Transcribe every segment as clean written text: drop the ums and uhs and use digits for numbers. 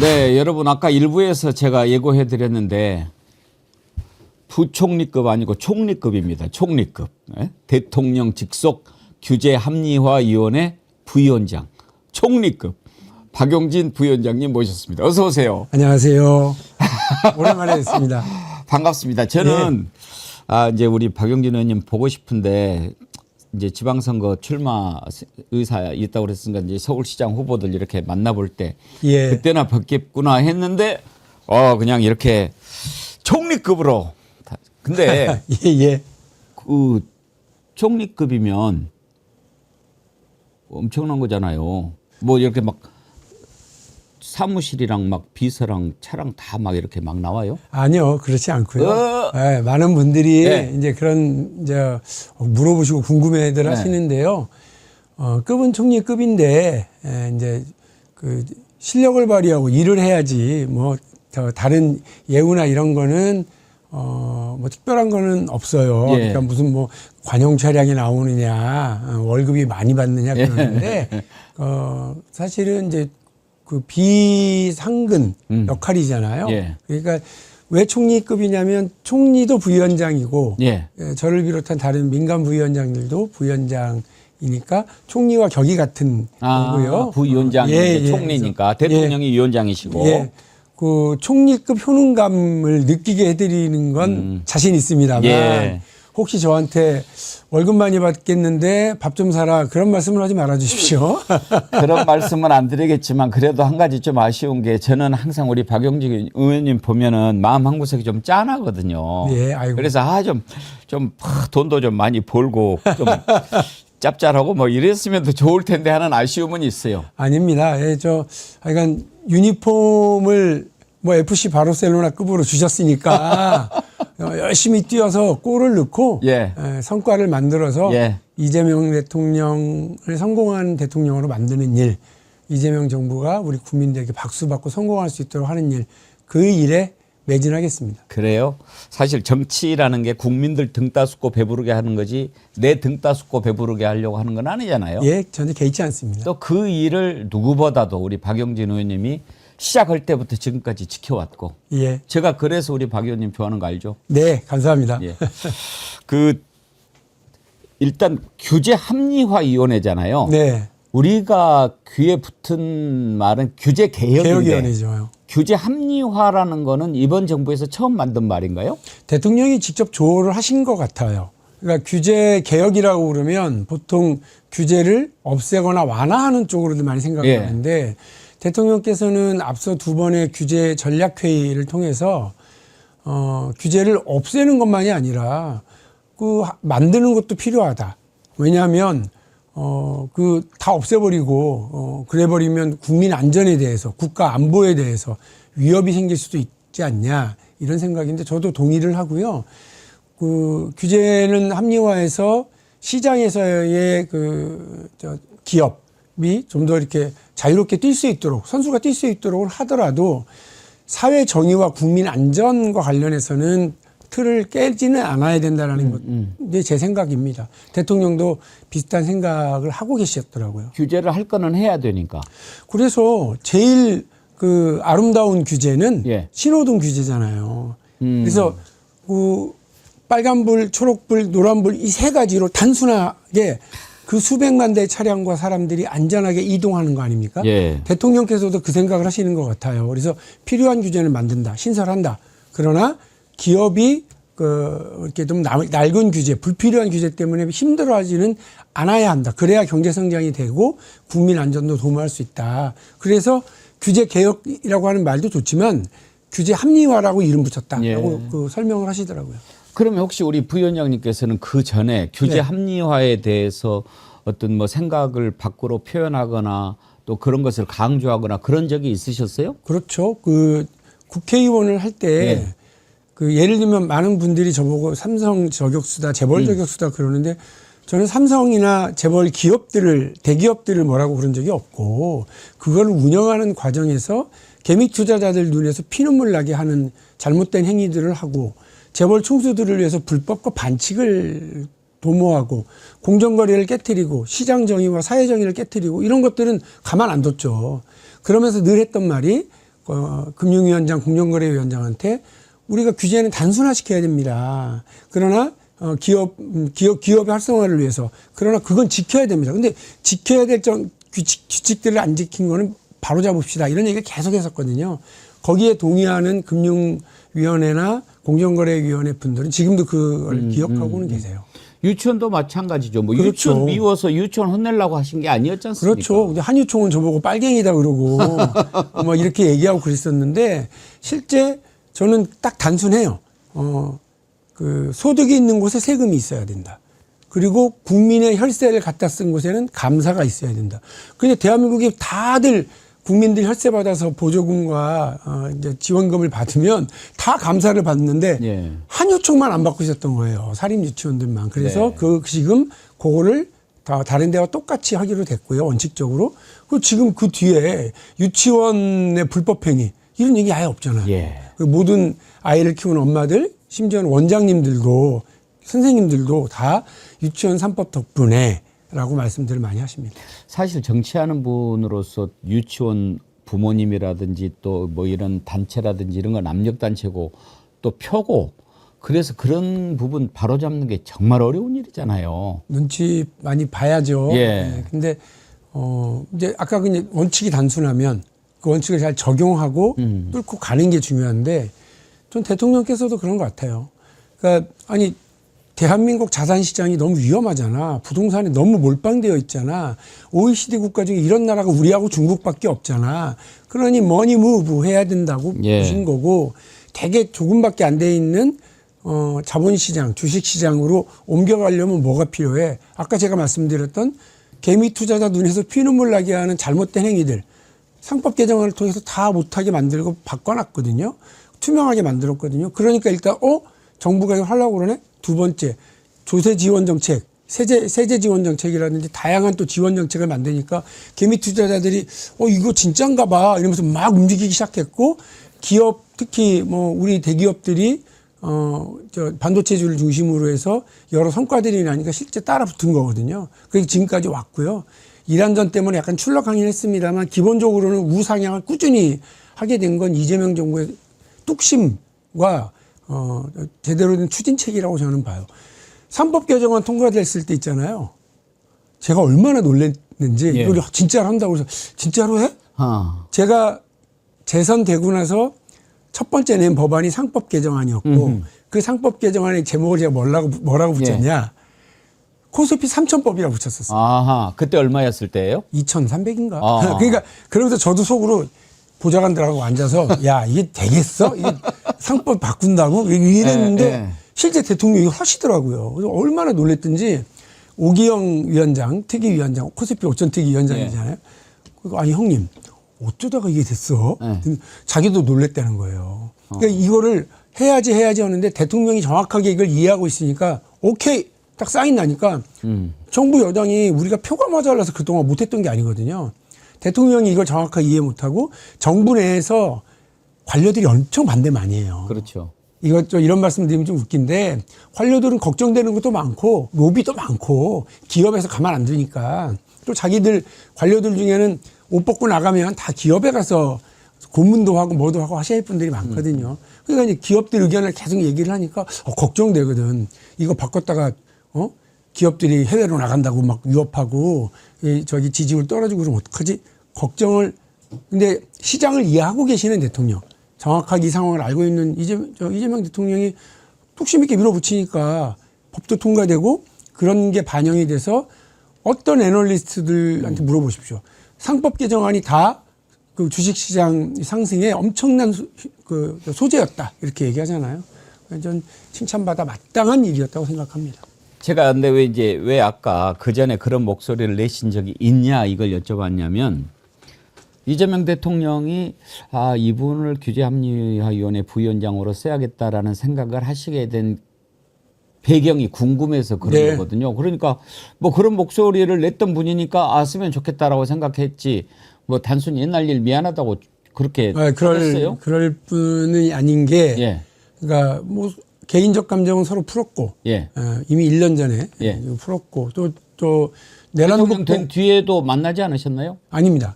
네, 여러분 아까 일부에서 제가 예고해 드렸는데 부총리급 아니고 총리급입니다. 총리급. 네? 대통령 직속 규제합리화위원회 부위원장. 총리급. 박용진 부위원장님 모셨습니다. 어서 오세요. 안녕하세요. 오랜만에 뵙습니다. 반갑습니다. 저는 이제 우리 박용진 의원님 보고 싶은데 이제 지방선거 출마 의사 있다고 그랬으니까 이제 서울시장 후보들 이렇게 만나볼 때 예. 그때나 뵙겠구나 했는데 그냥 이렇게 총리급으로. 근데 예. 그 총리급이면 엄청난 거잖아요. 뭐 이렇게 막 사무실이랑 막 비서랑 차랑 다 막 이렇게 막 나와요? 아니요, 그렇지 않고요. 예, 많은 분들이 네. 이제 그런 이제 물어보시고 궁금해들 하시는데요. 급은 총리급인데 이제 그 실력을 발휘하고 일을 해야지 뭐 다른 예우나 이런 거는 뭐 특별한 거는 없어요. 예. 그러니까 무슨 뭐 관용 차량이 나오느냐, 월급이 많이 받느냐 그러는데 사실은 이제 그 비상근 역할이잖아요. 예. 그러니까 왜 총리급이냐면 총리도 부위원장이고 예. 저를 비롯한 다른 민간 부위원장들도 부위원장이니까 총리와 격이 같은 거고요. 부위원장이 예, 총리니까 예. 대통령이 위원장이시고. 예. 그 총리급 효능감을 느끼게 해드리는 건 자신 있습니다만 예. 혹시 저한테 월급 많이 받겠는데 밥 좀 사라 그런 말씀을 하지 말아 주십시오. 그런 말씀은 안 드리겠지만 그래도 한 가지 좀 아쉬운 게 저는 항상 우리 박용진 의원님 보면은 마음 한구석이 좀 짠하거든요. 예, 아이고. 그래서 좀 돈도 좀 많이 벌고 좀 짭짤하고 뭐 이랬으면 더 좋을 텐데 하는 아쉬움은 있어요. 아닙니다. 예, 하여간 유니폼을 뭐 FC 바르셀로나급으로 주셨으니까 열심히 뛰어서 골을 넣고 예. 성과를 만들어서 예. 이재명 대통령을 성공한 대통령으로 만드는 일, 이재명 정부가 우리 국민들에게 박수 받고 성공할 수 있도록 하는 일, 그 일에 매진하겠습니다. 그래요? 사실 정치라는 게 국민들 등 따숩고 배부르게 하는 거지 내 등 따숩고 배부르게 하려고 하는 건 아니잖아요. 예, 전혀 개의치 않습니다. 또 그 일을 누구보다도 우리 박용진 의원님이 시작할 때부터 지금까지 지켜왔고 예. 제가 그래서 우리 박 의원님 좋아하는 거 알죠? 네, 감사합니다. 예. 일단 규제 합리화 위원회잖아요. 네. 우리가 귀에 붙은 말은 규제 개혁인데 개혁위원회죠. 규제 합리화라는 거는 이번 정부에서 처음 만든 말인가요? 대통령이 직접 조언을 하신 것 같아요. 그러니까 규제 개혁이라고 그러면 보통 규제를 없애거나 완화하는 쪽으로도 많이 생각하는데 대통령께서는 앞서 두 번의 규제 전략회의를 통해서 규제를 없애는 것만이 아니라 그 만드는 것도 필요하다. 왜냐하면 다 없애버리고 그래버리면 국민 안전에 대해서 국가 안보에 대해서 위협이 생길 수도 있지 않냐 이런 생각인데 저도 동의를 하고요. 그 규제는 합리화해서 시장에서의 기업이 좀 더 이렇게 자유롭게 뛸 수 있도록 선수가 뛸 수 있도록 하더라도 사회 정의와 국민 안전과 관련해서는 틀을 깨지는 않아야 된다는 게 제 생각입니다. 대통령도 비슷한 생각을 하고 계셨더라고요. 규제를 할 거는 해야 되니까. 그래서 제일 그 아름다운 규제는 예. 신호등 규제잖아요. 그래서 그 빨간불, 초록불, 노란불 이 세 가지로 단순하게 그 수백만 대의 차량과 사람들이 안전하게 이동하는 거 아닙니까? 예. 대통령께서도 그 생각을 하시는 것 같아요. 그래서 필요한 규제를 만든다, 신설한다. 그러나 기업이 이렇게 좀 낡은 규제, 불필요한 규제 때문에 힘들어하지는 않아야 한다. 그래야 경제 성장이 되고 국민 안전도 도모할 수 있다. 그래서 규제 개혁이라고 하는 말도 좋지만 규제 합리화라고 이름 붙였다라고 그 설명을 하시더라고요. 그러면 혹시 우리 부위원장님께서는 그 전에 규제 네. 합리화에 대해서 어떤 뭐 생각을 밖으로 표현하거나 또 그런 것을 강조하거나 그런 적이 있으셨어요? 그렇죠. 그 국회의원을 할 때 그 예를 들면 많은 분들이 저보고 삼성 저격수다, 재벌 저격수다 그러는데 저는 삼성이나 재벌 기업들을 대기업들을 뭐라고 그런 적이 없고 그걸 운영하는 과정에서 개미 투자자들 눈에서 피눈물 나게 하는 잘못된 행위들을 하고 재벌 총수들을 위해서 불법과 반칙을 도모하고 공정거래를 깨트리고 시장 정의와 사회 정의를 깨트리고 이런 것들은 가만 안 뒀죠. 그러면서 늘 했던 말이 금융위원장, 공정거래위원장한테 우리가 규제는 단순화시켜야 됩니다. 그러나 기업의 활성화를 위해서 그러나 그건 지켜야 됩니다. 근데 지켜야 될 규칙들을 안 지킨 거는 바로 잡읍시다. 이런 얘기를 계속 했었거든요. 거기에 동의하는 금융위원회나 공정거래위원회 분들은 지금도 그걸 기억하고는 계세요. 유치원도 마찬가지죠. 뭐 그렇죠. 유치원 미워서 유치원 혼내려고 하신 게 아니었지 않습니까? 그렇죠. 근데 한유총은 저보고 빨갱이다 그러고 뭐 이렇게 얘기하고 그랬었는데 실제 저는 딱 단순해요. 그 소득이 있는 곳에 세금이 있어야 된다. 그리고 국민의 혈세를 갖다 쓴 곳에는 감사가 있어야 된다. 근데 대한민국이 다들 국민들 혈세 받아서 보조금과 이제 지원금을 받으면 다 감사를 받는데 예. 한유총만 안 받고 있었던 거예요. 사립 유치원들만. 그래서 네. 지금 그거를 다 다른 데와 똑같이 하기로 됐고요. 원칙적으로. 그리고 지금 그 뒤에 유치원의 불법행위 이런 얘기 아예 없잖아요. 예. 모든 아이를 키우는 엄마들 심지어는 원장님들도 선생님들도 다 유치원 3법 덕분에 라고 말씀들을 많이 하십니다. 사실 정치하는 분으로서 유치원 부모님이라든지 또 뭐 이런 단체라든지 이런 건 압력단체고 또 표고 그래서 그런 부분 바로잡는 게 정말 어려운 일이잖아요. 눈치 많이 봐야죠. 예. 네. 근데 이제 아까 그냥 원칙이 단순하면 그 원칙을 잘 적용하고 뚫고 가는 게 중요한데 전 대통령께서도 그런 것 같아요. 그러니까 아니 대한민국 자산시장이 너무 위험하잖아. 부동산에 너무 몰빵되어 있잖아. OECD 국가 중에 이런 나라가 우리하고 중국밖에 없잖아. 그러니 머니 무브 해야 된다고 보신 거고 되게 조금밖에 안 돼 있는 자본시장, 주식시장으로 옮겨가려면 뭐가 필요해? 아까 제가 말씀드렸던 개미 투자자 눈에서 피눈물 나게 하는 잘못된 행위들. 상법 개정안을 통해서 다 못하게 만들고 바꿔놨거든요. 투명하게 만들었거든요. 그러니까 일단 정부가 이거 하려고 그러네? 두 번째, 조세 지원 정책, 세제 지원 정책이라든지 다양한 또 지원 정책을 만드니까 개미 투자자들이 이거 진짠가 봐 이러면서 막 움직이기 시작했고 기업 특히 뭐 우리 대기업들이 반도체주를 중심으로 해서 여러 성과들이 나니까 실제 따라 붙은 거거든요. 그래서 지금까지 왔고요. 이란전 때문에 약간 출렁하긴 했습니다만 기본적으로는 우상향을 꾸준히 하게 된 건 이재명 정부의 뚝심과 제대로 된 추진책이라고 저는 봐요. 3법 개정안 통과됐을 때 있잖아요. 제가 얼마나 놀랐는지 이걸 진짜로 한다고 해서 진짜로 해? 제가 재선되고 나서 첫 번째 낸 법안이 상법 개정안이었고 그 상법 개정안의 제목을 제가 뭐라고 붙였냐. 코스피 3,000법이라고 붙였었어요. 아하, 그때 얼마였을 때예요? 2,300인가? 그러니까 그러면서 저도 속으로 보좌관들하고 앉아서 야 이게 되겠어? 이게 상법 바꾼다고? 이랬는데 실제 대통령이 하시더라고요. 그래서 얼마나 놀랬든지 오기영 위원장, 특위위원장, 코스피 5천 특위위원장이잖아요. 그리고 아니 형님 어쩌다가 이게 됐어? 자기도 놀랬다는 거예요. 그러니까 이거를 해야지 하는데 대통령이 정확하게 이걸 이해하고 있으니까 오케이 딱 사인 나니까 정부 여당이 우리가 표가 모자라서 그동안 못했던 게 아니거든요. 대통령이 이걸 정확하게 이해 못하고 정부 내에서 관료들이 엄청 반대 많이 해요. 그렇죠. 이런 말씀 드리면 좀 웃긴데 관료들은 걱정되는 것도 많고 로비도 많고 기업에서 가만 안 두니까 또 자기들 관료들 중에는 옷 벗고 나가면 다 기업에 가서 고문도 하고 뭐도 하고 하셔야 할 분들이 많거든요. 그러니까 이제 기업들 의견을 계속 얘기를 하니까 걱정되거든. 이거 바꿨다가 기업들이 해외로 나간다고 막 위협하고 저기 지지율 떨어지고 그러면 어떡하지? 걱정을. 근데 시장을 이해하고 계시는 대통령, 정확하게 이 상황을 알고 있는 이재명 대통령이 뚝심 있게 밀어붙이니까 법도 통과되고 그런 게 반영이 돼서 어떤 애널리스트들한테 물어보십시오. 상법 개정안이 다 그 주식시장 상승에 엄청난 소재였다 이렇게 얘기하잖아요. 전 칭찬받아 마땅한 일이었다고 생각합니다. 제가 근데 왜 아까 그 전에 그런 목소리를 내신 적이 있냐 이걸 여쭤봤냐면 이재명 대통령이 이분을 규제합리화위원회 부위원장으로 써야겠다라는 생각을 하시게 된 배경이 궁금해서 그런 거거든요. 그러니까 뭐 그런 목소리를 냈던 분이니까 쓰면 좋겠다라고 생각했지 뭐 단순히 옛날 일 미안하다고 그렇게 했어요? 그럴 뿐이 아닌 게 그러니까 뭐 개인적 감정은 서로 풀었고 이미 1년 전에 풀었고 또 내란국도 된 뒤에도 만나지 않으셨나요? 아닙니다.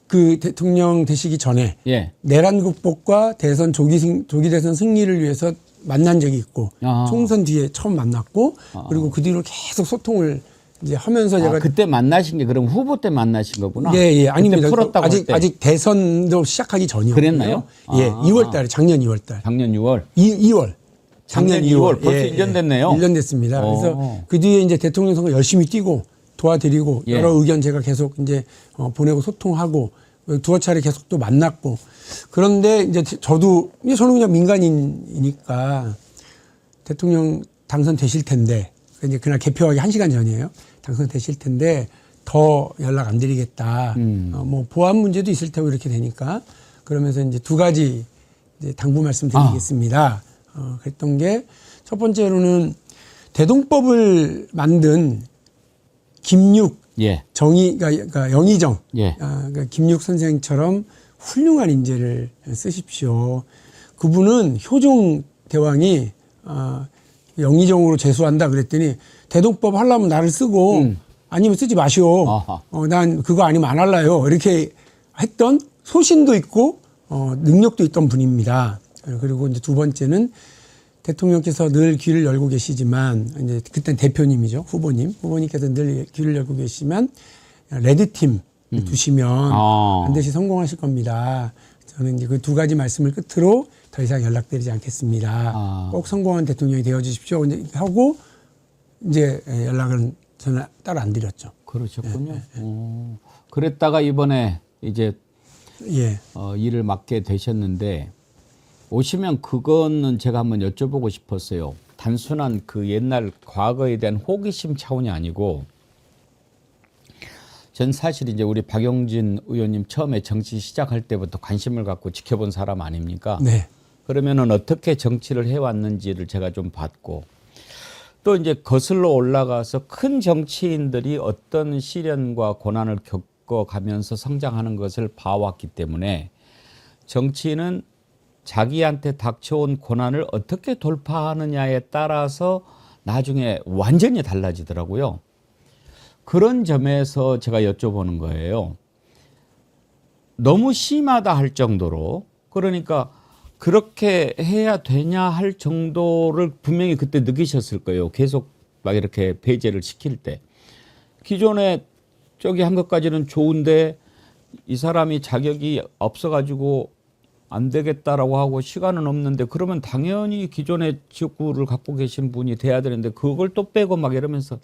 그 대통령 되시기 전에 예. 내란 극복과 대선 조기 대선 승리를 위해서 만난 적이 있고 아. 총선 뒤에 처음 만났고 그리고 그 뒤로 계속 소통을 이제 하면서 제가 그때 만나신 게 그럼 후보 때 만나신 거구나. 예, 그때 아닙니다. 풀었다고 할 때. 아직 대선도 시작하기 전이었고요. 그랬나요? 예, 아. 2월 달에 작년 2월 달. 작년 6월. 2월. 작년 2월. 벌써 1년 됐네요. 1년 됐습니다. 그래서 그 뒤에 이제 대통령 선거 열심히 뛰고 도와드리고 예. 여러 의견 제가 계속 이제 보내고 소통하고 두어 차례 계속 또 만났고 그런데 이제 저도 저는 그냥 민간인이니까 대통령 당선되실 텐데 이제 그날 개표하기 1시간 전이에요. 당선되실 텐데 더 연락 안 드리겠다. 뭐 보안 문제도 있을 테고 이렇게 되니까 그러면서 이제 두 가지 이제 당부 말씀드리겠습니다. 그랬던 게 첫 번째로는 대동법을 만든 김육 예. 그러니까 영의정, 예. 그러니까 김육 선생처럼 훌륭한 인재를 쓰십시오. 그분은 효종 대왕이 영의정으로 제수한다 그랬더니 대동법 하려면 나를 쓰고 아니면 쓰지 마시오. 난 그거 아니면 안 할래요. 이렇게 했던 소신도 있고 능력도 있던 분입니다. 그리고 이제 두 번째는 대통령께서 늘 귀를 열고 계시지만 이제 그땐 대표님이죠. 후보님께서 늘 귀를 열고 계시지만 레드팀 두시면 반드시 성공하실 겁니다. 저는 이제 그 두 가지 말씀을 끝으로 더 이상 연락드리지 않겠습니다. 꼭 성공한 대통령이 되어 주십시오. 하고 이제 연락은 저는 따로 안 드렸죠. 그러셨군요. 그랬다가 이번에 이제 예. 일을 맡게 되셨는데 오시면 그거는 제가 한번 여쭤보고 싶었어요. 단순한 그 옛날 과거에 대한 호기심 차원이 아니고 전 사실 이제 우리 박용진 의원님 처음에 정치 시작할 때부터 관심을 갖고 지켜본 사람 아닙니까? 네. 그러면은 어떻게 정치를 해왔는지를 제가 좀 봤고 또 이제 거슬러 올라가서 큰 정치인들이 어떤 시련과 고난을 겪어가면서 성장하는 것을 봐왔기 때문에 정치인은 자기한테 닥쳐온 고난을 어떻게 돌파하느냐에 따라서 나중에 완전히 달라지더라고요. 그런 점에서 제가 여쭤보는 거예요. 너무 심하다 할 정도로 그러니까 그렇게 해야 되냐 할 정도를 분명히 그때 느끼셨을 거예요. 계속 막 이렇게 배제를 시킬 때. 기존에 저기 한 것까지는 좋은데 이 사람이 자격이 없어가지고 안 되겠다라고 하고 시간은 없는데 그러면 당연히 기존의 지역구를 갖고 계신 분이 돼야 되는데 그걸 또 빼고 막 이러면서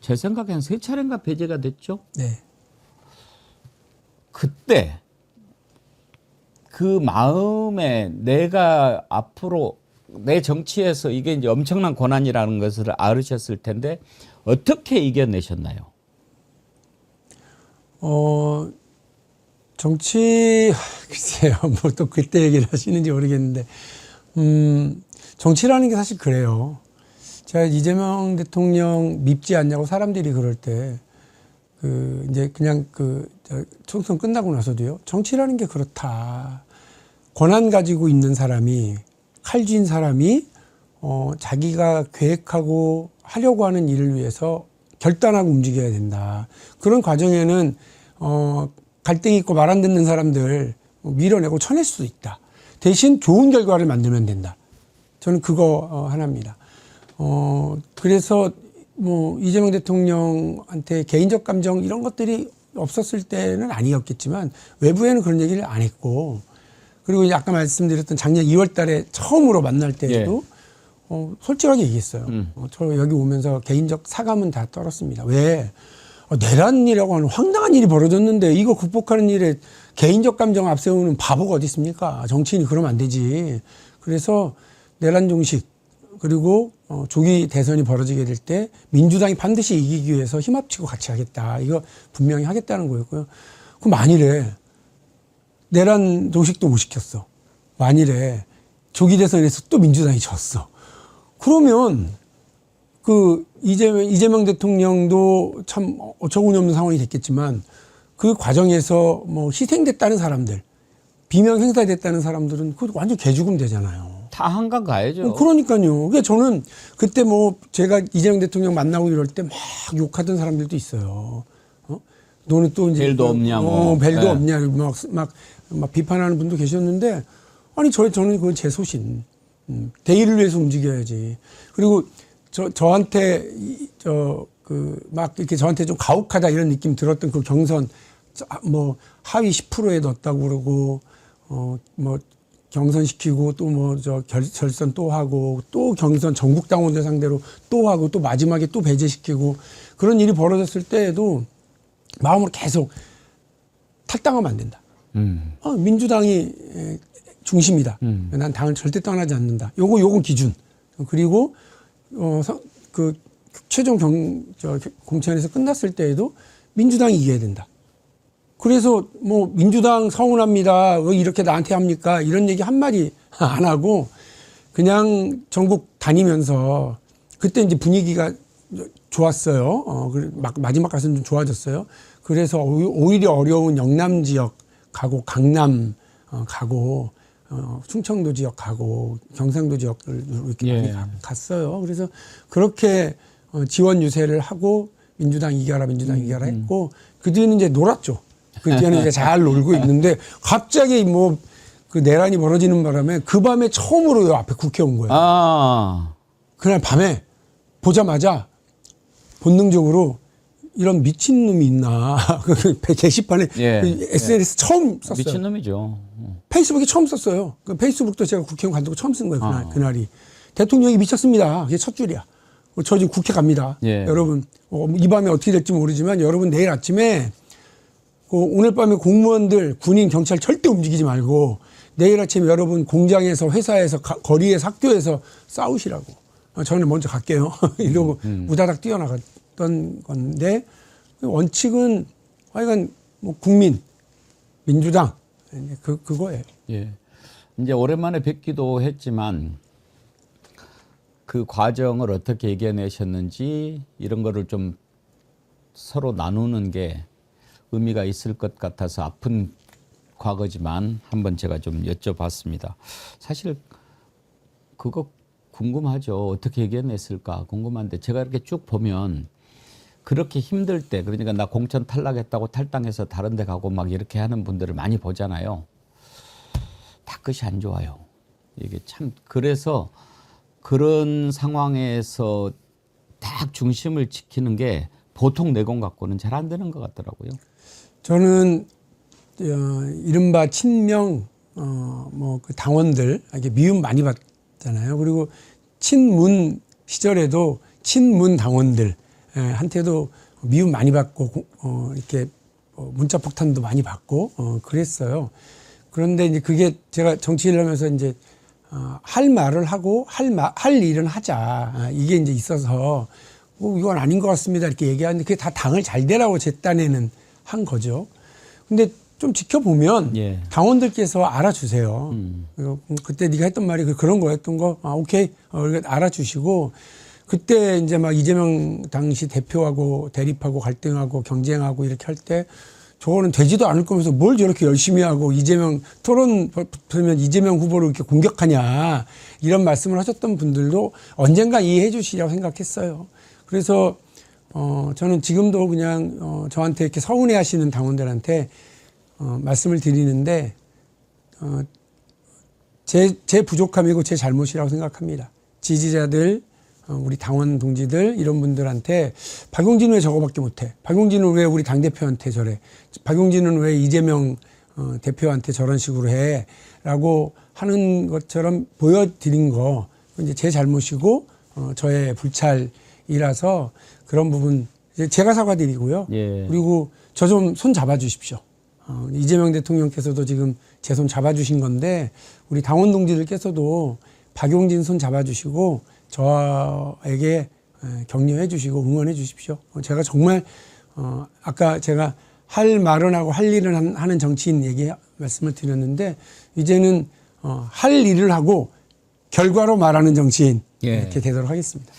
제 생각에 한 3차례인가 배제가 됐죠. 네. 그때 그 마음에 내가 앞으로 내 정치에서 이게 이제 엄청난 고난이라는 것을 알으셨을 텐데 어떻게 이겨내셨나요? 정치 글쎄요. 뭐 또 그때 얘기를 하시는지 모르겠는데 정치라는 게 사실 그래요. 제가 이재명 대통령 밉지 않냐고 사람들이 그럴 때 이제 그냥 총선 끝나고 나서도요. 정치라는 게 그렇다. 권한 가지고 있는 사람이 칼 쥔 사람이 자기가 계획하고 하려고 하는 일을 위해서 결단하고 움직여야 된다. 그런 과정에는 갈등 있고 말 안 듣는 사람들 밀어내고 쳐낼 수도 있다. 대신 좋은 결과를 만들면 된다. 저는 그거 하나입니다. 그래서 뭐 이재명 대통령한테 개인적 감정 이런 것들이 없었을 때는 아니었겠지만 외부에는 그런 얘기를 안 했고 그리고 이제 아까 말씀드렸던 작년 2월 달에 처음으로 만날 때에도 솔직하게 얘기했어요. 저 여기 오면서 개인적 사감은 다 떨었습니다. 왜? 내란이라고 하는 황당한 일이 벌어졌는데 이거 극복하는 일에 개인적 감정 앞세우는 바보가 어디 있습니까? 정치인이 그러면 안 되지. 그래서 내란 종식 그리고 조기 대선이 벌어지게 될 때 민주당이 반드시 이기기 위해서 힘 합치고 같이 하겠다. 이거 분명히 하겠다는 거였고요. 그럼 만일에 내란 종식도 못 시켰어. 만일에 조기 대선에서 또 민주당이 졌어. 그러면 이재명 대통령도 참 어처구니 없는 상황이 됐겠지만 그 과정에서 뭐 희생됐다는 사람들, 비명 행사됐다는 사람들은 그 완전 개죽음 되잖아요. 다 한강 가야죠. 그러니까요. 그러니까 저는 그때 뭐 제가 이재명 대통령 만나고 이럴 때 막 욕하던 사람들도 있어요. 너는 또 이제 벨도 없냐, 뭐. 벨도 예. 없냐 막 비판하는 분도 계셨는데 아니 저는 그건 제 소신. 대의를 위해서 움직여야지. 그리고 저한테 막 이렇게 저한테 좀 가혹하다 이런 느낌 들었던 그 경선 뭐 하위 10%에 넣었다고 그러고 뭐 경선시키고 또 뭐 결선 또 하고 또 경선 전국 당원들 상대로 또 하고 또 마지막에 또 배제시키고 그런 일이 벌어졌을 때에도 마음으로 계속 탈당하면 안 된다. 민주당이 중심이다. 난 당을 절대 떠나지 않는다. 요거 기준. 그리고 그 최종 공천에서 끝났을 때에도 민주당이 이겨야 된다. 그래서 뭐 민주당 서운합니다. 왜 이렇게 나한테 합니까? 이런 얘기 한마디 안 하고 그냥 전국 다니면서 그때 이제 분위기가 좋았어요. 마지막 가서는 좀 좋아졌어요. 그래서 오히려 어려운 영남 지역 가고 강남 가고 충청도 지역 가고 경상도 지역을 이렇게 많이 갔어요. 그래서 그렇게 지원 유세를 하고 민주당 이겨라 했고 그 뒤에는 이제 놀았죠. 그 뒤에는 이제 잘 놀고 있는데 갑자기 뭐 그 내란이 벌어지는 바람에 그 밤에 처음으로 요 앞에 국회 온 거예요. 그날 밤에 보자마자 본능적으로 이런 미친놈이 있나. 그 게시판에 SNS 처음 썼어요. 미친놈이죠. 페이스북에 처음 썼어요. 그 페이스북도 제가 국회의원 관두고 처음 쓴 거예요. 그날이. 대통령이 미쳤습니다. 그게 첫 줄이야. 저 지금 국회 갑니다. 여러분 이 밤에 어떻게 될지 모르지만 여러분 내일 아침에 오늘 밤에 공무원들 군인 경찰 절대 움직이지 말고 내일 아침에 여러분 공장에서 회사에서 거리에서 학교에서 싸우시라고. 저는 먼저 갈게요. 이러고 우다닥 뛰어나갔던 건데 원칙은 하여간 뭐 국민 민주당 그거예요. 예. 이제 오랜만에 뵙기도 했지만 그 과정을 어떻게 이겨내셨는지 이런 거를 좀 서로 나누는 게 의미가 있을 것 같아서 아픈 과거지만 한번 제가 좀 여쭤봤습니다. 사실 그거 궁금하죠. 어떻게 이겨냈을까 궁금한데 제가 이렇게 쭉 보면 그렇게 힘들 때 그러니까 나 공천 탈락했다고 탈당해서 다른 데 가고 막 이렇게 하는 분들을 많이 보잖아요. 다 끝이 안 좋아요. 이게 참 그래서 그런 상황에서 딱 중심을 지키는 게 보통 내공 갖고는 잘 안 되는 것 같더라고요. 저는 이른바 친명 뭐 그 당원들 이게 미움 많이 받잖아요. 그리고 친문 시절에도 친문 당원들 한테도 미움 많이 받고 이렇게 문자 폭탄도 많이 받고 그랬어요. 그런데 이제 그게 제가 정치를 하면서 이제 할 말을 하고 할 일은 하자 이게 이제 있어서 이건 아닌 것 같습니다 이렇게 얘기하는데 그게 다 당을 잘 되라고 제 딴에는 한 거죠. 근데 좀 지켜보면 당원들께서 알아주세요. 그때 네가 했던 말이 그런 거였던 거, 오케이, 알아주시고 그때 이제 막 이재명 당시 대표하고 대립하고 갈등하고 경쟁하고 이렇게 할 때 저거는 되지도 않을 거면서 뭘 저렇게 열심히 하고 이재명 토론 붙으면 이재명 후보를 이렇게 공격하냐 이런 말씀을 하셨던 분들도 언젠가 이해해 주시리라고 생각했어요. 그래서 저는 지금도 그냥 저한테 이렇게 서운해 하시는 당원들한테 말씀을 드리는데 제 부족함이고 제 잘못이라고 생각합니다. 지지자들 우리 당원 동지들 이런 분들한테 박용진은 왜 저거밖에 못해? 박용진은 왜 우리 당대표한테 저래? 박용진은 왜 이재명 대표한테 저런 식으로 해? 라고 하는 것처럼 보여드린 거 이제 제 잘못이고 저의 불찰이라서 그런 부분 제가 사과드리고요. 그리고 저 좀 손 잡아주십시오. 이재명 대통령께서도 지금 제 손 잡아주신 건데 우리 당원 동지들께서도 박용진 손 잡아주시고 저에게 격려해 주시고 응원해 주십시오. 제가 정말 아까 제가 할 말은 하고 할 일은 하는 정치인 얘기 말씀을 드렸는데 이제는 할 일을 하고 결과로 말하는 정치인 이렇게 되도록 하겠습니다.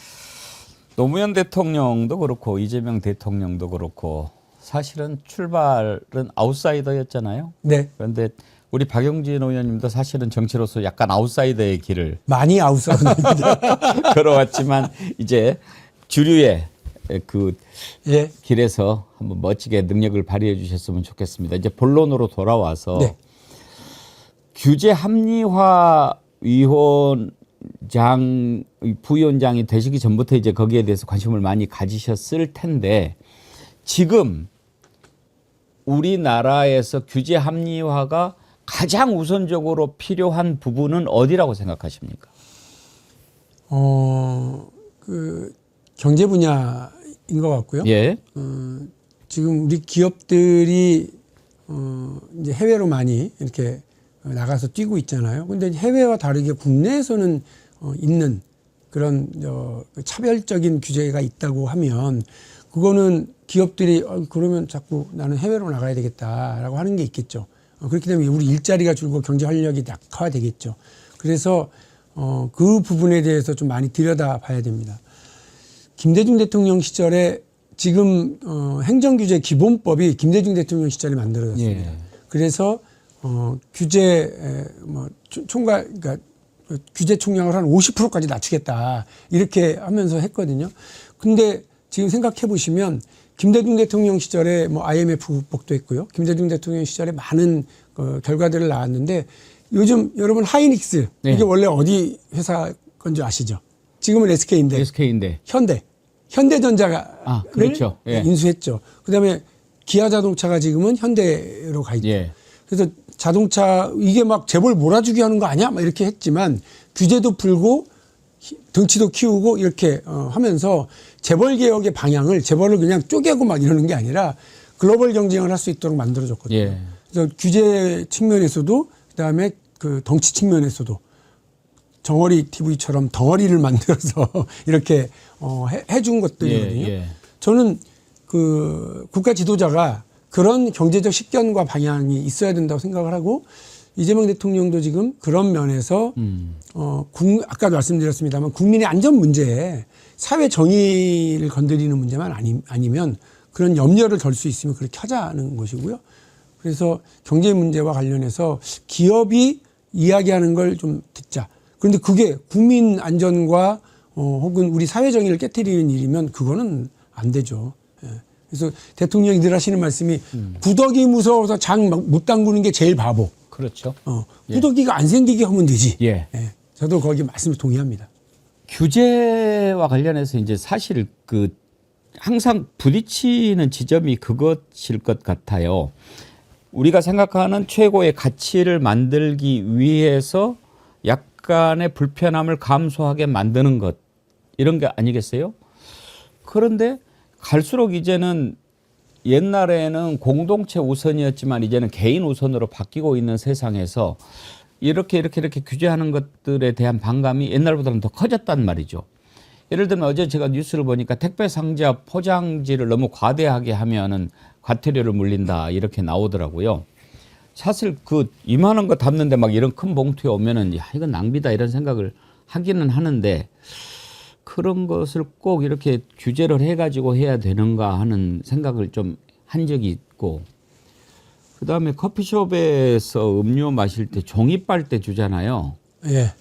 노무현 대통령도 그렇고 이재명 대통령도 그렇고 사실은 출발은 아웃사이더였잖아요. 네. 그런데 우리 박용진 의원님도 사실은 정치로서 약간 아웃사이더의 길을 많이 아웃사이더입니다. 걸어왔지만 이제 주류의 그 예. 길에서 한번 멋지게 능력을 발휘해 주셨으면 좋겠습니다. 이제 본론으로 돌아와서 네. 규제 합리화 위원장 부위원장이 되시기 전부터 이제 거기에 대해서 관심을 많이 가지셨을 텐데 지금 우리나라에서 규제 합리화가 가장 우선적으로 필요한 부분은 어디라고 생각하십니까? 그 경제 분야인 것 같고요. 예. 지금 우리 기업들이 이제 해외로 많이 이렇게 나가서 뛰고 있잖아요. 근데 해외와 다르게 국내에서는 있는 그런 차별적인 규제가 있다고 하면 그거는 기업들이 그러면 자꾸 나는 해외로 나가야 되겠다라고 하는 게 있겠죠. 그렇기 때문에 우리 일자리가 줄고 경제 활력이 약화되겠죠. 그래서 그 부분에 대해서 좀 많이 들여다봐야 됩니다. 김대중 대통령 시절에 지금 행정규제 기본법이 김대중 대통령 시절에 만들어졌습니다. 예. 그래서 규제 총괄 그러니까 규제 총량을 한 50%까지 낮추겠다 이렇게 하면서 했거든요. 근데 지금 생각해 보시면 김대중 대통령 시절에 뭐 IMF 극복도 했고요. 김대중 대통령 시절에 많은 결과들을 나왔는데 요즘 여러분 하이닉스 네. 이게 원래 어디 회사 건지 아시죠? 지금은 SK인데 SK인데 현대전자가 그렇죠. 예. 인수했죠. 그다음에 기아자동차가 지금은 현대로 가 있죠. 예. 그래서 자동차 이게 막 재벌 몰아주기 하는 거 아니야? 막 이렇게 했지만 규제도 풀고 덩치도 키우고 이렇게 하면서 재벌 개혁의 방향을 재벌을 그냥 쪼개고 막 이러는 게 아니라 글로벌 경쟁을 할 수 있도록 만들어줬거든요. 예. 그래서 규제 측면에서도 그다음에 그 덩치 측면에서도 정어리 TV처럼 덩어리를 만들어서 이렇게 해준 것들이거든요. 예. 저는 그 국가 지도자가 그런 경제적 식견과 방향이 있어야 된다고 생각을 하고 이재명 대통령도 지금 그런 면에서 아까도 말씀드렸습니다만 국민의 안전 문제에 사회 정의를 건드리는 문제만 아니면 그런 염려를 덜 수 있으면 그렇게 하자는 것이고요. 그래서 경제 문제와 관련해서 기업이 이야기하는 걸 좀 듣자. 그런데 그게 국민 안전과 혹은 우리 사회 정의를 깨트리는 일이면 그거는 안 되죠. 예. 그래서 대통령이 늘 하시는 말씀이 구더기 무서워서 장 못 담그는 게 제일 바보. 그렇죠. 구더기가 안 생기게 하면 되지. 예. 예. 저도 거기 말씀에 동의합니다. 규제와 관련해서 이제 사실 그 항상 부딪히는 지점이 그것일 것 같아요. 우리가 생각하는 최고의 가치를 만들기 위해서 약간의 불편함을 감소하게 만드는 것 이런 게 아니겠어요? 그런데 갈수록 이제는 옛날에는 공동체 우선이었지만 이제는 개인 우선으로 바뀌고 있는 세상에서 이렇게 규제하는 것들에 대한 반감이 옛날보다는 더 커졌단 말이죠. 예를 들면 어제 제가 뉴스를 보니까 택배 상자 포장지를 너무 과대하게 하면은 과태료를 물린다 이렇게 나오더라고요. 사실 그 이만한 거 담는데 막 이런 큰 봉투에 오면은 야 이건 낭비다 이런 생각을 하기는 하는데 그런 것을 꼭 이렇게 규제를 해가지고 해야 되는가 하는 생각을 좀 한 적이 있고 그다음에 커피숍에서 음료 마실 때 종이 빨대 주잖아요. 예.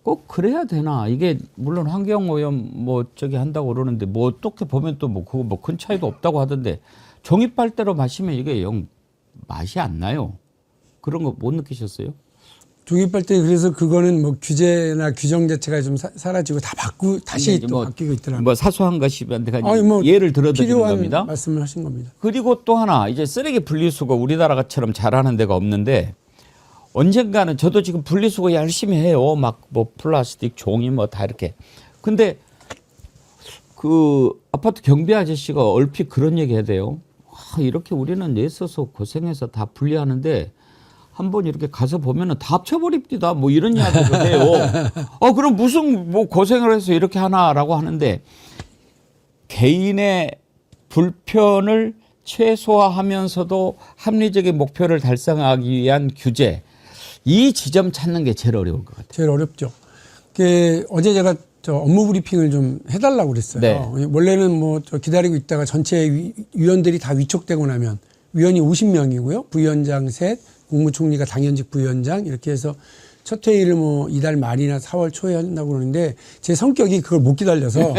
꼭 그래야 되나? 이게 물론 환경오염 뭐 저기 한다고 그러는데 뭐 어떻게 보면 또 뭐 그거 뭐 큰 차이도 없다고 하던데 종이 빨대로 마시면 이게 영 맛이 안 나요. 그런 거 못 느끼셨어요? 종이 빨대 그래서 그거는 뭐 규제나 규정 자체가 좀 사라지고 다 다시 또 바뀌고 있더라고요. 뭐 사소한 것이한테 뭐 예를 들어드리는 필요한 겁니다. 말씀을 하신 겁니다. 그리고 또 하나 이제 쓰레기 분리수거 우리나라처럼 잘하는 데가 없는데 언젠가는 저도 지금 분리수거 열심히 해요. 막 뭐 플라스틱, 종이 뭐 다 이렇게. 근데 그 아파트 경비 아저씨가 얼핏 그런 얘기 해야 돼요. 이렇게 우리는 애써서 고생해서 다 분리하는데 한번 이렇게 가서 보면은 다 합쳐버립니다. 뭐 이런 이야기를 해요. 그럼 무슨 뭐 고생을 해서 이렇게 하나라고 하는데 개인의 불편을 최소화하면서도 합리적인 목표를 달성하기 위한 규제 이 지점 찾는 게 제일 어려울 것 같아요. 제일 어렵죠. 어제 제가 업무 브리핑을 좀 해달라고 그랬어요. 네. 원래는 뭐 기다리고 있다가 전체 위원들이 다 위촉되고 나면 위원이 50명이고요. 부위원장 셋, 국무총리가 당연직 부위원장 이렇게 해서 첫 회의를 뭐 이달 말이나 4월 초에 한다고 그러는데 제 성격이 그걸 못 기다려서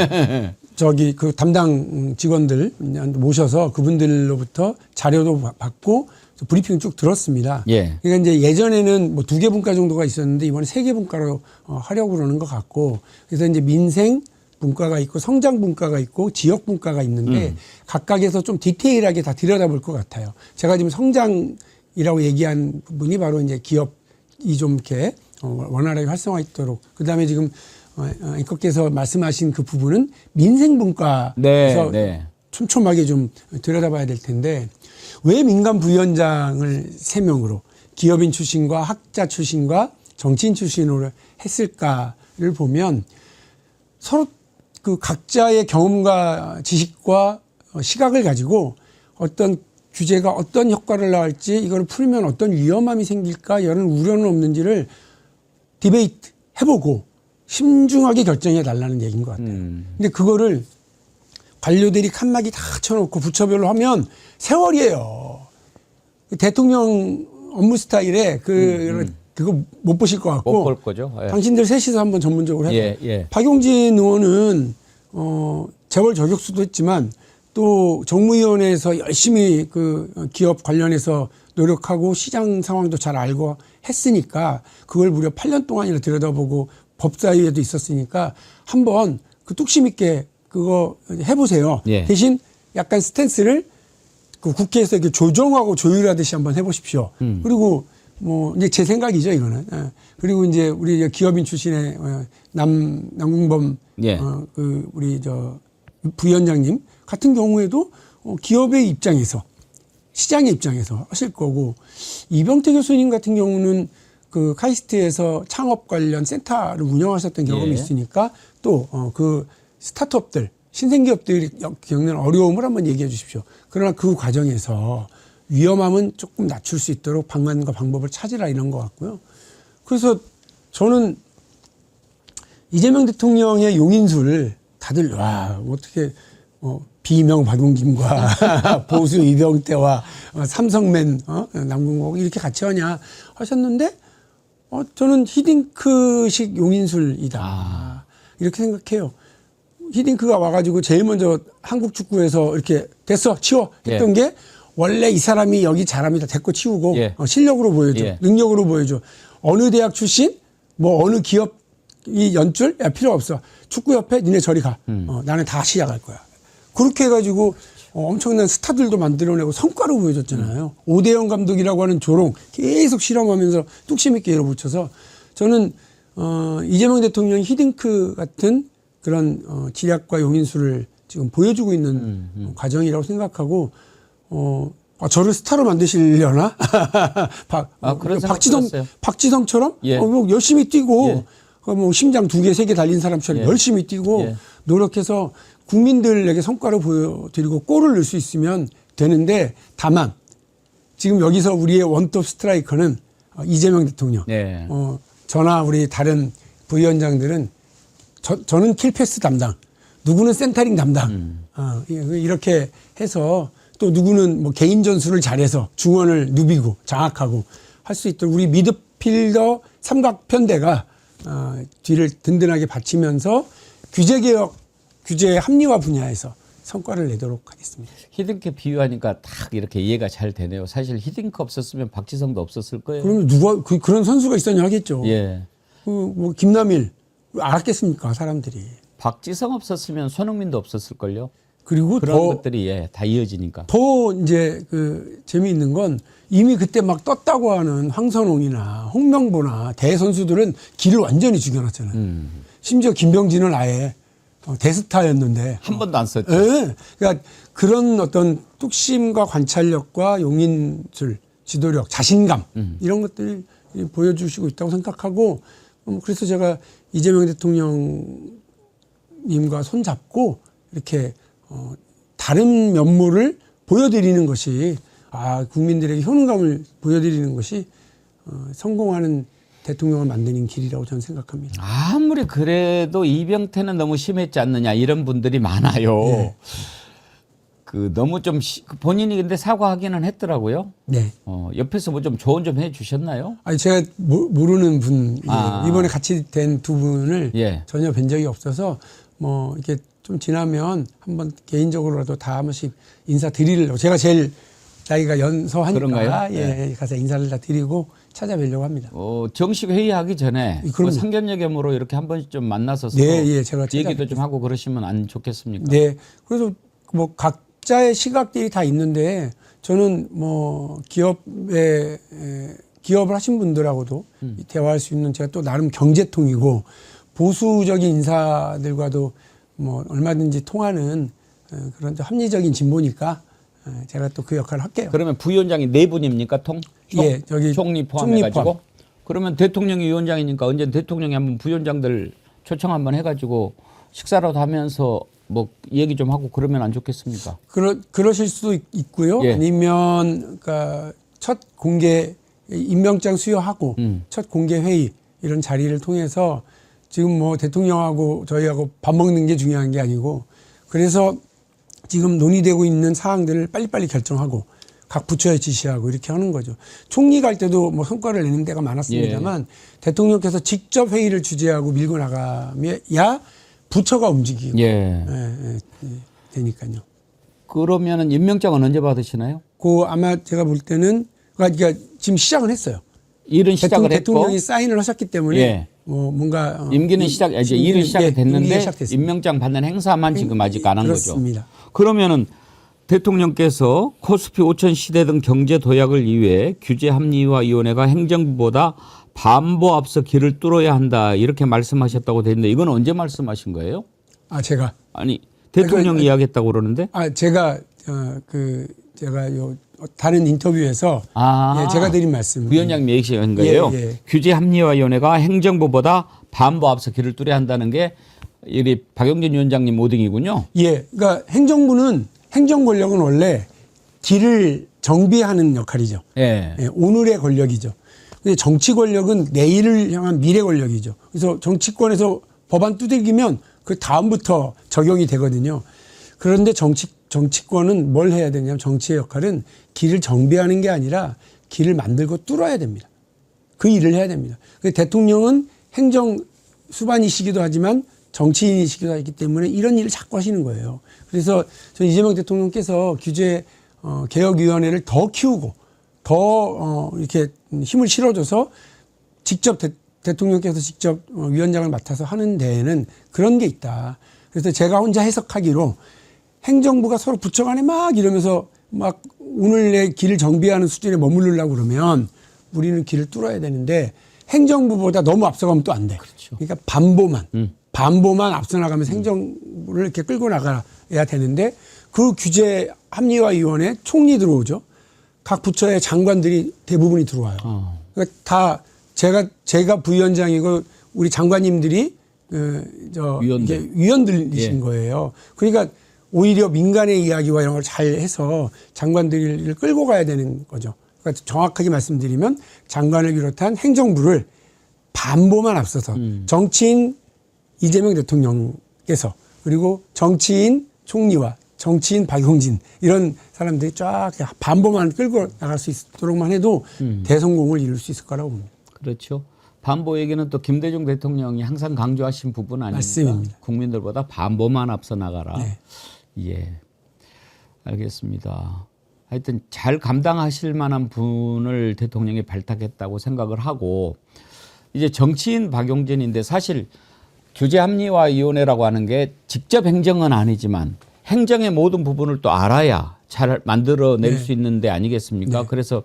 그 담당 직원들 모셔서 그분들로부터 자료도 받고 브리핑 쭉 들었습니다. 예. 그러니까 이제 예전에는 뭐 2개 분과 정도가 있었는데 이번에 3개 분과로 하려고 그러는 것 같고, 그래서 이제 민생 분과가 있고 성장 분과가 있고 지역 분과가 있는데 각각에서 좀 디테일하게 다 들여다볼 것 같아요. 제가 지금 성장이라고 얘기한 부분이 바로 이제 기업이 좀 이렇게 원활하게 활성화있도록, 그다음에 지금 앵커께서 말씀하신 그 부분은 민생 분과에서 촘촘하게 좀 들여다봐야 될 텐데, 왜 민간 부위원장을 3명으로 기업인 출신과 학자 출신과 정치인 출신으로 했을까를 보면 서로 그 각자의 경험과 지식과 시각을 가지고 어떤 규제가 어떤 효과를 낳을지, 이걸 풀면 어떤 위험함이 생길까, 이런 우려는 없는지를 디베이트 해보고 신중하게 결정해 달라는 얘기인 것 같아요. 근데 그거를 관료들이 칸막이 다 쳐놓고 부처별로 하면 세월이에요. 대통령 업무 스타일에 그거 못 보실 것 같고. 못 볼 거죠. 예. 당신들 셋이서 한번 전문적으로 해봐요. 예, 예. 박용진 의원은 재벌 저격수도 했지만 또 정무위원회에서 열심히 그 기업 관련해서 노력하고 시장 상황도 잘 알고 했으니까 그걸 무려 8년 동안이나 들여다보고 법사위에도 있었으니까 한번 그 뚝심 있게 그거 해보세요. 예. 대신 약간 스탠스를 그 국회에서 이렇게 조정하고 조율하듯이 한번 해보십시오. 그리고 뭐 이제 제 생각이죠, 이거는. 예. 그리고 이제 우리 기업인 출신의 남궁범 예. 그 우리 부위원장님 같은 경우에도 기업의 입장에서 시장의 입장에서 하실 거고, 이병태 교수님 같은 경우는 그 카이스트에서 창업 관련 센터를 운영하셨던 경험이 있으니까 또 그 스타트업들 신생기업들이 겪는 어려움을 한번 얘기해 주십시오. 그러나 그 과정에서 위험함은 조금 낮출 수 있도록 방안과 방법을 찾으라, 이런 것 같고요. 그래서 저는 이재명 대통령의 용인술 다들 와 어떻게 비명 박용김과 보수 이병태와 삼성맨 남궁옥 이렇게 같이 하냐 하셨는데 저는 히딩크식 용인술이다 이렇게 생각해요. 히딩크가 와가지고 제일 먼저 한국 축구에서 이렇게 됐어 치워 했던 게 원래 이 사람이 여기 잘합니다. 데리고 치우고 실력으로 보여줘. 능력으로 보여줘. 어느 대학 출신 뭐 어느 기업이 연줄 야 필요 없어. 축구협회 니네 저리 가. 나는 다 시작할 거야. 그렇게 해가지고 엄청난 스타들도 만들어내고 성과로 보여줬잖아요. 오대영 감독이라고 하는 조롱 계속 실험하면서 뚝심 있게 밀어붙여서 저는 이재명 대통령 히딩크 같은 그런 지략과 용인술을 지금 보여주고 있는 과정이라고 생각하고 저를 스타로 만드시려나? 박지성처럼 뭐 열심히 뛰고 뭐 심장 2개, 3개 달린 사람처럼 열심히 뛰고 노력해서 국민들에게 성과를 보여드리고 골을 넣을 수 있으면 되는데, 다만 지금 여기서 우리의 원톱 스트라이커는 이재명 대통령. 저나 우리 다른 부위원장들은 저는 킬패스 담당, 누구는 센터링 담당, 이렇게 해서 또 누구는 뭐 개인 전술을 잘해서 중원을 누비고 장악하고 할 수 있도록 우리 미드필더 삼각편대가 뒤를 든든하게 받치면서 규제개혁, 규제 합리화 분야에서 성과를 내도록 하겠습니다. 히딩크 비유하니까 딱 이렇게 이해가 잘 되네요. 사실 히딩크 없었으면 박지성도 없었을 거예요. 그러면 누가 그런 선수가 있었냐 하겠죠. 뭐 김남일 알았겠습니까 사람들이. 박지성 없었으면 손흥민도 없었을걸요. 그리고 그런 것들이 다 이어지니까. 더 이제 그 재미있는 건 이미 그때 막 떴다고 하는 황선홍이나 홍명보나 대선수들은 길을 완전히 죽여놨잖아요. 심지어 김병진은 아예 대스타였는데 한 번도 안 썼죠. 그러니까 그런 어떤 뚝심과 관찰력과 용인술, 지도력, 자신감 이런 것들을 보여주시고 있다고 생각하고, 그래서 제가 이재명 대통령님과 손잡고 이렇게 다른 면모를 보여드리는 것이 국민들에게 효능감을 보여드리는 것이 성공하는 대통령을 만드는 길이라고 저는 생각합니다. 아무리 그래도 이병태는 너무 심했지 않느냐 이런 분들이 많아요. 그 너무 좀 본인이 근데 사과하기는 했더라고요. 옆에서 뭐 좀 조언 좀 해주셨나요? 아니 제가 모르는 분 이번에 같이 된 두 분을 전혀 뵌 적이 없어서 뭐 이렇게 좀 지나면 한번 개인적으로라도 다 한 번씩 인사드리려고 제가 제일 나이가 연서하니까 그런가요? 예, 가서 인사를 다 드리고 찾아뵈려고 합니다. 정식 회의하기 전에 그럼요. 상견례 겸으로 이렇게 한 번씩 좀 만나서 네, 예, 제가 얘기도 좀 하고 그러시면 안 좋겠습니까? 네. 그래서 뭐 각자의 시각들이 다 있는데 저는 뭐 기업을 하신 분들하고도 대화할 수 있는 제가 또 나름 경제통이고 보수적인 인사들과도 뭐 얼마든지 통하는 그런 합리적인 진보니까 제가 또 그 역할을 할게요. 그러면 부위원장이 네 분입니까? 예, 저기 총리 포함해가지고. 포함. 그러면 대통령이 위원장이니까 언제 대통령이 한번 부위원장들 초청 한번 해가지고 식사라도 하면서 뭐 얘기 좀 하고 그러면 안 좋겠습니까? 그러실 수도 있고요. 예. 아니면 그러니까 첫 공개 임명장 수여하고 첫 공개 회의 이런 자리를 통해서 지금 뭐 대통령하고 저희하고 밥 먹는 게 중요한 게 아니고 그래서 지금 논의되고 있는 사항들을 빨리빨리 결정하고 각 부처에 지시하고 이렇게 하는 거죠. 총리 갈 때도 뭐 성과를 내는 데가 많았습니다만 대통령께서 직접 회의를 주재하고 밀고 나가야 부처가 움직이고 되니까요. 그러면은 임명장은 언제 받으시나요? 아마 제가 볼 때는 그러니까 지금 시작은 했어요. 일은 시작을 대통령이 했고 사인을 하셨기 때문에 뭐 뭔가 임기는 이제 일은 시작이 됐는데 시작됐습니다. 임명장 받는 행사만 지금 아직 안 한 거죠. 그렇습니다. 그러면은 대통령께서 코스피 5천 시대 등 경제 도약을 위해 규제합리화위원회가 행정부보다 반보 앞서 길을 뚫어야 한다 이렇게 말씀하셨다고 되는데 이건 언제 말씀하신 거예요? 제가 아니 대통령이 이야기했다고 그러는데? 제가 제가 다른 인터뷰에서 제가 드린 말씀. 위원장님 얘기하신 거예요. 규제합리화위원회가 행정부보다 반보 앞서 길을 뚫어야 한다는 게 이 박용진 위원장님 오딩이군요. 그러니까 행정 권력은 원래 길을 정비하는 역할이죠. 오늘의 권력이죠. 근데 정치 권력은 내일을 향한 미래 권력이죠. 그래서 정치권에서 법안 두들기면 그 다음부터 적용이 되거든요. 그런데 정치권은 뭘 해야 되냐면 정치의 역할은 길을 정비하는 게 아니라 길을 만들고 뚫어야 됩니다. 그 일을 해야 됩니다. 대통령은 행정 수반이시기도 하지만 정치인이시기도 하기 때문에 이런 일을 자꾸 하시는 거예요. 그래서 저는 이재명 대통령께서 규제 개혁위원회를 더 키우고 더 이렇게 힘을 실어줘서 직접 대통령께서 직접 위원장을 맡아서 하는 데에는 그런 게 있다. 그래서 제가 혼자 해석하기로 행정부가 서로 부처 간에 막 이러면서 막 오늘 내 길을 정비하는 수준에 머무르려고 그러면 우리는 길을 뚫어야 되는데 행정부보다 너무 앞서가면 또 안 돼. 그렇죠. 그러니까 반보만 앞서 나가면서 행정부를 이렇게 끌고 나가야 되는데 그 규제 합리화위원회 총리 들어오죠. 각 부처의 장관들이 대부분이 들어와요. 그러니까 다 제가 부위원장이고 우리 장관님들이 위원들이신 거예요. 그러니까 오히려 민간의 이야기와 이런 걸 잘 해서 장관들을 끌고 가야 되는 거죠. 그러니까 정확하게 말씀드리면 장관을 비롯한 행정부를 반보만 앞서서 정치인 이재명 대통령께서 그리고 정치인 총리와 정치인 박용진 이런 사람들이 쫙 반보만 끌고 나갈 수 있도록만 해도 대성공을 이룰 수 있을 거라고 봅니다. 그렇죠. 반보 얘기는 또 김대중 대통령이 항상 강조하신 부분 아닙니까? 맞습니다. 국민들보다 반보만 앞서 나가라. 네. 알겠습니다. 하여튼 잘 감당하실 만한 분을 대통령이 발탁했다고 생각을 하고 이제 정치인 박용진인데 사실 규제합리화위원회라고 하는 게 직접 행정은 아니지만 행정의 모든 부분을 또 알아야 잘 만들어낼 수 있는 데 아니겠습니까? 그래서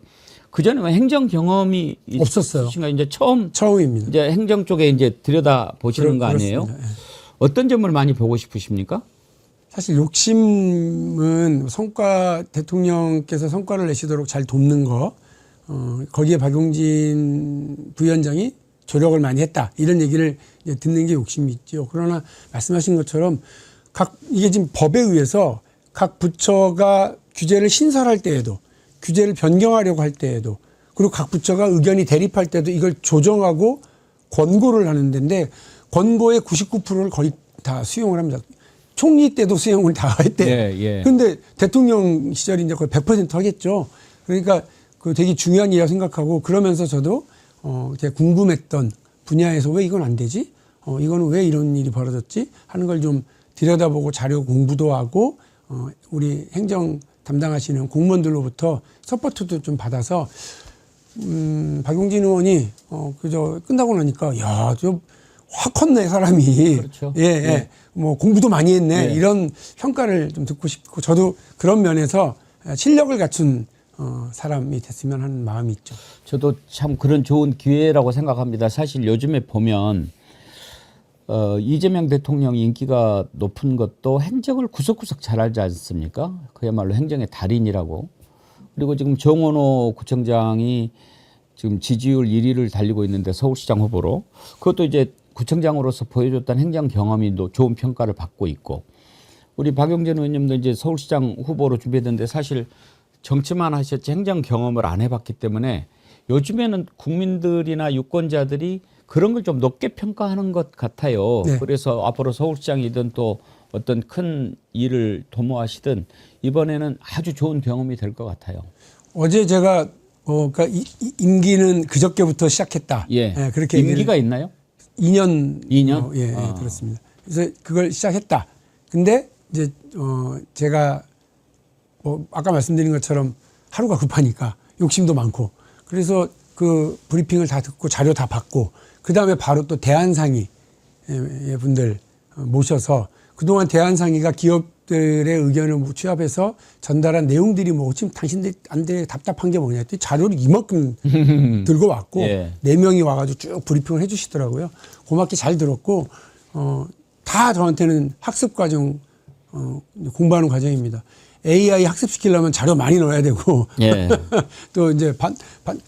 그전에 행정 경험이 없었어요. 이제 처음입니다. 이제 행정 쪽에 이제 들여다 보시는 거 아니에요? 어떤 점을 많이 보고 싶으십니까? 사실 욕심은 대통령께서 성과를 내시도록 잘 돕는 거, 거기에 박용진 부위원장이 조력을 많이 했다. 이런 얘기를 이제 듣는 게 욕심이 있죠. 그러나 말씀하신 것처럼 이게 지금 법에 의해서 각 부처가 규제를 신설할 때에도 규제를 변경하려고 할 때에도 그리고 각 부처가 의견이 대립할 때도 이걸 조정하고 권고를 하는 데인데 권고의 99%를 거의 다 수용을 합니다. 총리 때도 수용을 다 했대요. 그런데 대통령 시절이 이제 거의 100% 하겠죠. 그러니까 그 되게 중요한 일이라고 생각하고 그러면서 저도 제가 궁금했던 분야에서 왜 이건 안 되지? 이거는 왜 이런 일이 벌어졌지? 하는 걸 좀 들여다보고 자료 공부도 하고 우리 행정 담당하시는 공무원들로부터 서포트도 좀 받아서 박용진 의원이 그저 끝나고 나니까 야, 저 확 컸네 사람이. 그렇죠. 예, 예. 네. 뭐 공부도 많이 했네. 네. 이런 평가를 좀 듣고 싶고 저도 그런 면에서 실력을 갖춘 사람이 됐으면 하는 마음이 있죠. 저도 참 그런 좋은 기회라고 생각합니다. 사실 요즘에 보면 이재명 대통령 인기가 높은 것도 행정을 구석구석 잘 알지 않습니까? 그야말로 행정의 달인이라고. 그리고 지금 정원호 구청장이 지금 지지율 1위를 달리고 있는데 서울시장 후보로 그것도 이제 구청장으로서 보여줬던 행정 경험이 좋은 평가를 받고 있고 우리 박용진 의원님도 이제 서울시장 후보로 준비했는데 사실 정치만 하셨지 행정 경험을 안 해봤기 때문에 요즘에는 국민들이나 유권자들이 그런 걸 좀 높게 평가하는 것 같아요. 네. 그래서 앞으로 서울시장이든 또 어떤 큰 일을 도모하시든 이번에는 아주 좋은 경험이 될 것 같아요. 어제 제가 그러니까 임기는 그저께부터 시작했다. 예. 그렇게 임기가 있나요? 2년. 2년? 예, 그렇습니다. 그래서 그걸 시작했다. 근데 이제 제가 아까 말씀드린 것처럼 하루가 급하니까 욕심도 많고 그래서 그 브리핑을 다 듣고 자료 다 받고 그 다음에 바로 또 대한상의 분들 모셔서 그동안 대한상의가 기업들의 의견을 취합해서 전달한 내용들이 뭐 지금 당신들한테 답답한 게 뭐냐 했더니 자료를 이만큼 들고 왔고 예. 4명이 와가지고 쭉 브리핑을 해주시더라고요. 고맙게 잘 들었고 다 저한테는 학습 과정 공부하는 과정입니다. AI 학습시키려면 자료 많이 넣어야 되고 예. 또 이제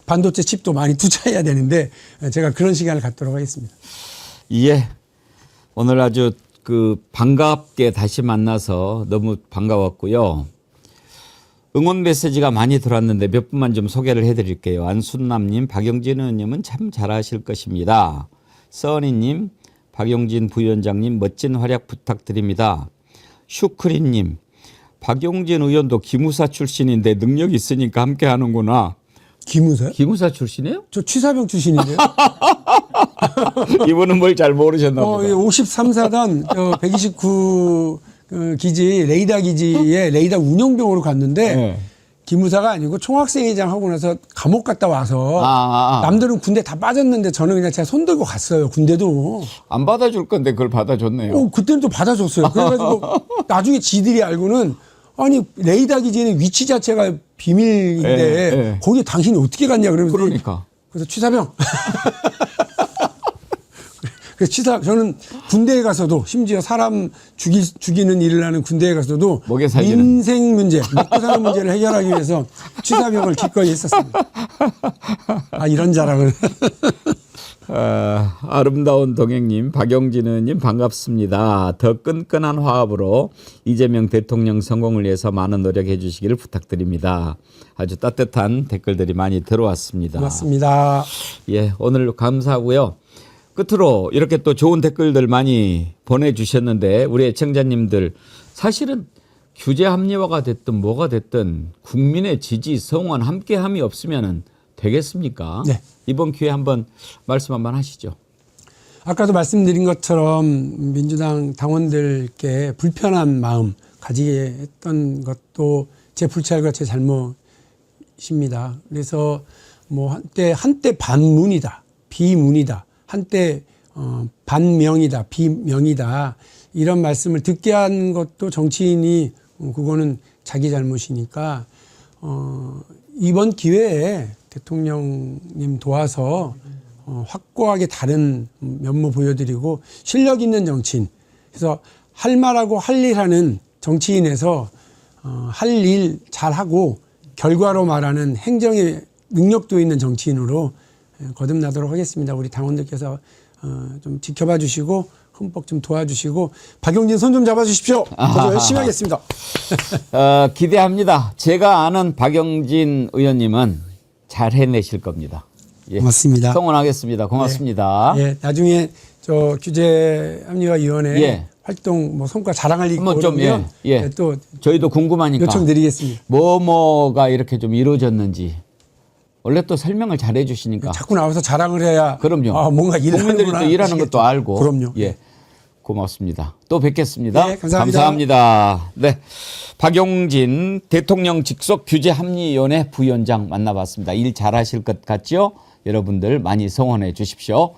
반도체 칩도 많이 투자해야 되는데 제가 그런 시간을 갖도록 하겠습니다. 예. 오늘 아주 반갑게 다시 만나서 너무 반가웠고요. 응원 메시지가 많이 들어왔는데 몇 분만 좀 소개를 해드릴게요. 안순남님, 박용진 의원님은 참 잘하실 것입니다. 써니님, 박용진 부위원장님 멋진 활약 부탁드립니다. 슈크리님, 박용진 의원도 기무사 출신인데 능력 있으니까 함께 하는구나. 기무사요? 기무사 출신이에요? 저 취사병 출신인데요. 이분은 뭘 잘 모르셨나 보다. 53사단 129 기지 레이더 기지에 레이더 운용병으로 갔는데 네. 기무사가 아니고 총학생회장 하고 나서 감옥 갔다 와서 남들은 군대 다 빠졌는데 저는 그냥 제가 손 들고 갔어요. 군대도. 안 받아줄 건데 그걸 받아줬네요. 그때는 또 받아줬어요. 그래가지고 나중에 지들이 알고는 아니 레이더 기지는 위치 자체가 비밀인데 거기에 당신이 어떻게 갔냐 그러면서 그러니까. 그래서 취사병. 그래서 저는 군대에 가서도 심지어 사람 죽이는 일을 하는 군대에 가서도 목에 살기는. 인생 문제, 먹고 사는 문제를 해결하기 위해서 취사병을 기꺼이 했었습니다. 이런 자랑을. 아름다운 동행님, 박용진 의원님 반갑습니다. 더 끈끈한 화합으로 이재명 대통령 성공을 위해서 많은 노력해 주시기를 부탁드립니다. 아주 따뜻한 댓글들이 많이 들어왔습니다. 고맙습니다. 예, 오늘 감사하고요. 끝으로 이렇게 또 좋은 댓글들 많이 보내주셨는데 우리 애청자님들 사실은 규제 합리화가 됐든 뭐가 됐든 국민의 지지, 성원, 함께함이 없으면 되겠습니까? 네. 이번 기회에 한번 말씀 한번 하시죠. 아까도 말씀드린 것처럼 민주당 당원들께 불편한 마음 가지게 했던 것도 제 불찰과 제 잘못입니다. 그래서 뭐 한때 반문이다, 비문이다, 한때 반명이다, 비명이다 이런 말씀을 듣게 한 것도 정치인이 그거는 자기 잘못이니까 이번 기회에 대통령님 도와서 확고하게 다른 면모 보여드리고 실력 있는 정치인 그래서 할 말하고 할 일 하는 정치인에서 할 일 잘하고 결과로 말하는 행정의 능력도 있는 정치인으로 거듭나도록 하겠습니다. 우리 당원들께서 좀 지켜봐 주시고 흠뻑 좀 도와주시고 박용진 손 좀 잡아주십시오. 저도 열심히 하겠습니다. 기대합니다. 제가 아는 박용진 의원님은 잘 해내실 겁니다. 예. 고맙습니다. 성원하겠습니다. 고맙습니다. 예, 나중에 저 규제합리화위원회 예. 활동 뭐 성과 자랑할 일 한번 좀 있으면 또 저희도 궁금하니까 요청드리겠습니다. 뭐가 이렇게 좀 이루어졌는지 원래 또 설명을 잘 해주시니까 자꾸 나와서 자랑을 해야 그럼요. 뭔가 일하는구나. 국민들이 또 일하는 것도 알고 그럼요. 예. 고맙습니다. 또 뵙겠습니다. 네, 감사합니다. 감사합니다. 네, 박용진 대통령 직속 규제합리위원회 부위원장 만나봤습니다. 일 잘하실 것 같죠? 여러분들 많이 성원해 주십시오.